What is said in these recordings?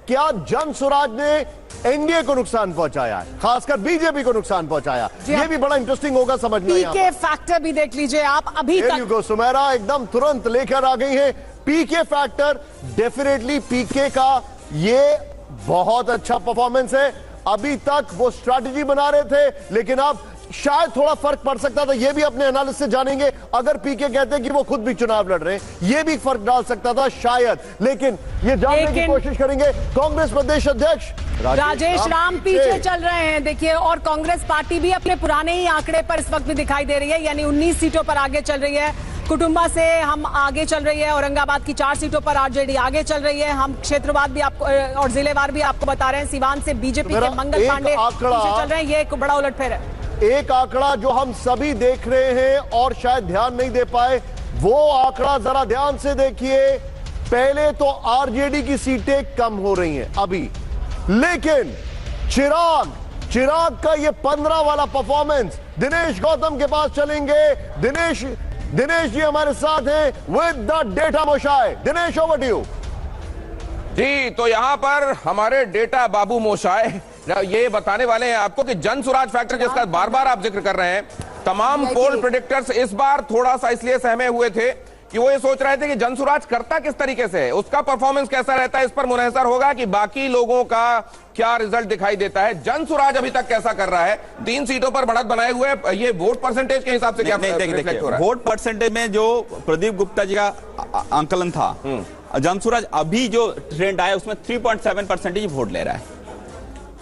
क्या जन स्वराज ने एनडीए को नुकसान पहुंचाया है, खासकर बीजेपी को नुकसान पहुंचाया? ये भी बड़ा इंटरेस्टिंग होगा समझना। पीके फैक्टर भी देख लीजिए आप। अभी तक सुमेरा एकदम तुरंत लेकर आ गई है पीके फैक्टर। डेफिनेटली पीके का ये बहुत अच्छा परफॉर्मेंस है। अभी तक वो स्ट्रैटेजी बना रहे थे, लेकिन अब शायद थोड़ा फर्क पड़ सकता था। ये भी अपने एनालिसिस से जानेंगे। अगर पीके कहते हैं कि वो खुद भी चुनाव लड़ रहे हैं, ये भी फर्क डाल सकता था शायद, लेकिन ये जानने की कोशिश करेंगे कांग्रेस प्रदेश अध्यक्ष राजेश राम पीछे चल रहे हैं देखिए, और कांग्रेस पार्टी भी अपने पुराने ही आंकड़े पर इस वक्त भी दिखाई दे रही है, यानी 19 सीटों पर आगे चल रही है। कुटुंबा से हम आगे चल रही है, औरंगाबाद की 4 सीटों पर आरजेडी आगे चल रही है। हम क्षेत्रवाद भी आपको और जिलेवार भी आपको बता रहे हैं। सिवान से बीजेपी के मंगल पांडे पीछे चल रहे हैं। ये एक बड़ा उलटफेर है। एक आंकड़ा जो हम सभी देख रहे हैं और शायद ध्यान नहीं दे पाए, वो आंकड़ा जरा ध्यान से देखिए। पहले तो आरजेडी की सीटें कम हो रही हैं अभी, लेकिन चिराग का ये 15 वाला परफॉर्मेंस। दिनेश गौतम के पास चलेंगे। दिनेश जी हमारे साथ हैं with the data Moshai. Dinesh, over to you ji. तो यहां पर हमारे डेटा बाबू मोशाय ये बताने वाले हैं आपको कि जन स्वराज फैक्टर, जिसका बार बार आप जिक्र कर रहे हैं, तमाम पोल प्रेडिक्टर्स इस बार थोड़ा सा इसलिए सहमे हुए थे कि वो ये सोच रहे थे कि जन स्वराज करता किस तरीके से है, उसका परफॉर्मेंस कैसा रहता है, इस पर मुनहसर होगा कि बाकी लोगों का क्या रिजल्ट दिखाई देता है। जन स्वराज अभी तक कैसा कर रहा है, 3 सीटों पर बढ़त बनाए हुए, ये वोट परसेंटेज के हिसाब से क्या रिफ्लेक्ट हो रहा है? वोट परसेंटेज में जो प्रदीप गुप्ता जी का आंकलन था, जन स्वराज अभी जो ट्रेंड आया उसमें 3.7% वोट ले रहा है।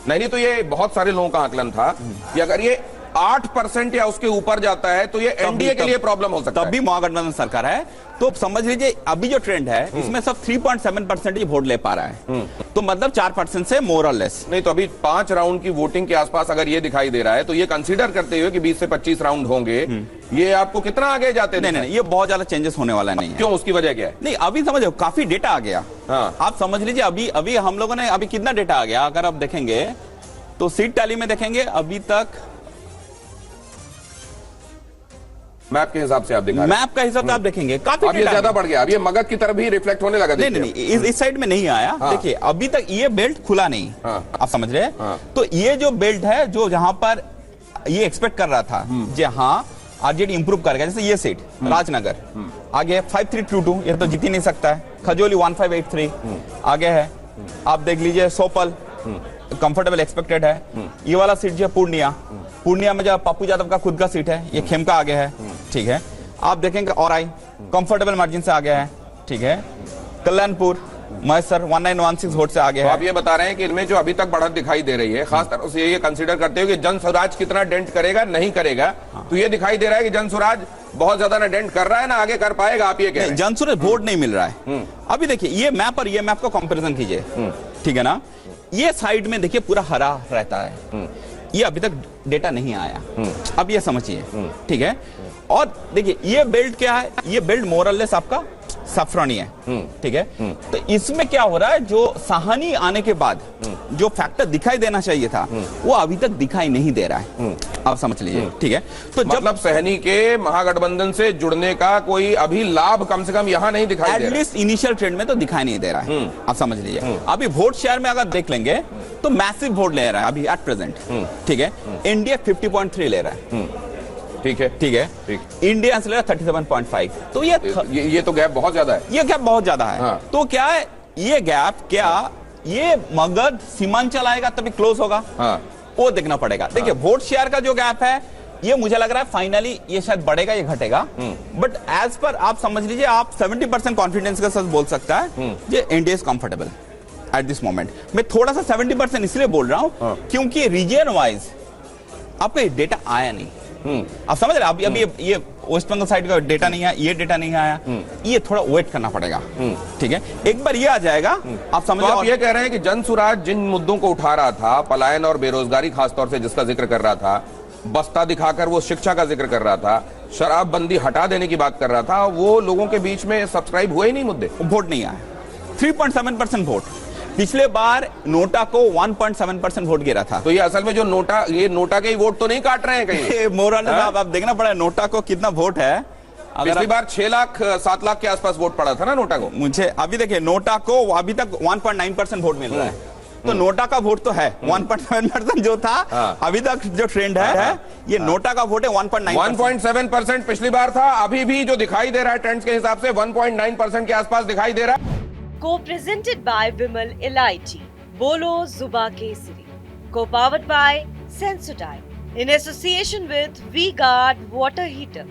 नहीं, तो ये बहुत सारे लोगों का आकलन था कि अगर ये 8% या उसके ऊपर जाता है तो ये एनडीए के लिए प्रॉब्लम हो सकता है। तभी महागठबंधन सरकार है। तो समझ लीजिए अभी जो ट्रेंड है इसमें सब 3.7% वोट ले पा रहा है, तो मतलब 4% से मोर और लेस। नहीं, तो अभी 5 राउंड की वोटिंग के आसपास अगर ये दिखाई दे रहा है, तो ये कंसीडर करते हुए कि 20 से 25 राउंड होंगे, ये आपको कितना आगे जाते? नहीं, ये बहुत ज्यादा चेंजेस होने वाला नहीं है। क्यों, उसकी वजह क्या है? नहीं, अभी समझो काफी डेटा आ गया। हाँ। आप समझ लीजिए अभी हम लोगों ने अभी कितना डेटा आ गया, अगर आप देखेंगे तो सीट टैली में देखेंगे अभी तक मैप के हिसाब से आप दिखा रहे हैं। मैप का हिसाब से आप देखेंगे काफी अब ये ज्यादा बढ़ गया, अब ये मगध की तरफ भी रिफ्लेक्ट होने लगा। नहीं, इस साइड में नहीं आया। हाँ। देखिए अभी तक ये बेल्ट खुला नहीं। हाँ। आप समझ रहे हैं? हाँ। तो ये जो बेल्ट है, जो जहां पर ये एक्सपेक्ट कर रहा था जहां आरजेडी इंप्रूव करेगा, जैसे ये सीट राजनगर आगे 5322, ये तो जीत ही नहीं सकता है। खजोली 1583 आगे है। आप देख लीजिए सोपल कंफर्टेबल एक्सपेक्टेड है। ये वाला सीट जो है पूर्णिया में जो पप्पू यादव का खुद का सीट है, ये खेमका आगे है। ठीक है, आप देखेंगे और आई कंफर्टेबल मार्जिन से आगे है। ठीक है, कल्याणपुर महेश्वर 1916 वोट से आगे है। आप ये बता रहे हैं कि इनमें जो अभी तक बढ़त दिखाई दे रही है, खास तरह से ये कंसीडर करते हुए कि जन स्वराज कितना डेंट करेगा नहीं करेगा, तो ये दिखाई दे रहा है कि जन स्वराज बहुत ज्यादा ना डेंट कर रहा है ना आगे कर पाएगा। आप ये कह रहे हैं जन स्वराज वोट नहीं मिल रहा है। अभी देखिए ये मैप और ये मैप का कंपैरिजन कीजिए। ठीक है ना, ये साइड में देखिए पूरा हरा रहता है, ये अभी तक डेटा नहीं आया। अब ये समझिए। ठीक है, और देखिए ये बेल्ट क्या है, ये बेल्ट मोरलेस आपका सफ्रॉनी है। ठीक है, तो इसमें क्या हो रहा है, जो साहनी आने के बाद जो फैक्टर दिखाई देना चाहिए था वो अभी तक दिखाई नहीं दे रहा है। आप समझ लीजिए। ठीक है, तो मतलब सहनी के महागठबंधन से जुड़ने का कोई अभी लाभ कम से कम यहां नहीं दिखाई दे रहा है। एटलीस्ट इनिशियल ट्रेंड में तो दिखाई नहीं दे रहा है। आप समझ लीजिए। अभी वोट शेयर में अगर देख लेंगे तो मैसिव वोट ले रहा है अभी एट प्रेजेंट। ठीक है, इंडिया 50.3 ले रहा है। ठीक है, ठीक है, इंडिया से ले रहा है 37.5। तो ये तो गैप बहुत ज्यादा है। ये गैप बहुत ज्यादा है। हाँ। तो क्या है ये गैप, क्या ये मगध सीमांचल आएगा तभी क्लोज होगा? हाँ। वो देखना पड़ेगा। देखिए वोट शेयर का जो गैप है, ये मुझे लग रहा है फाइनली ये शायद बढ़ेगा, ये घटेगा। बट एज पर आप समझ लीजिए, आप 70% कॉन्फिडेंस के साथ बोल सकता है ये India is comfortable at this moment. मैं थोड़ा सा 70% इसलिए बोल रहा हूं क्योंकि रीजन वाइज आपका डेटा आया नहीं। आप समझ रहे हैं? अभी ये वेस्ट बंगाल साइड का डेटा नहीं आया, ये डेटा नहीं आया, ये थोड़ा वेट करना पड़ेगा। ठीक है, एक बार ये आ जाएगा आप समझ। तो आप ये कह रहे हैं कि जन स्वराज जिन मुद्दों को उठा रहा था, पलायन और बेरोजगारी खासतौर से जिसका जिक्र कर रहा था, बस्ता दिखाकर वो शिक्षा का जिक्र कर रहा था, शराबबंदी हटा देने की बात कर रहा था, वो लोगों के बीच में सब्सक्राइब हुए ही नहीं मुद्दे, वोट नहीं आया। 3.7% वोट। पिछले बार नोटा को 1.7% वोट गिरा था। तो ये असल में जो नोटा के ही वोट तो नहीं काट रहे हैं कहीं? मोरल आप देखना पड़ा नोटा को कितना वोट है। पिछली बार 6 लाख 7 लाख के आसपास वोट पड़ा था ना नोटा को। मुझे अभी देखिए नोटा को अभी तक 1.9% वोट मिल रहा है, तो नोटा का वोट तो है 1.7% जो था। अभी तक जो ट्रेंड है ये नोटा का वोट है 1.9%। 1.7% पिछली बार था, अभी भी जो दिखाई दे रहा है ट्रेंड्स के हिसाब से 1.9% के आसपास दिखाई दे रहा है। को प्रेजेंटेड बाय विमल इलायची, बोलो जुबा केसरी, को powered by Sensodyne in association with V Guard water heater.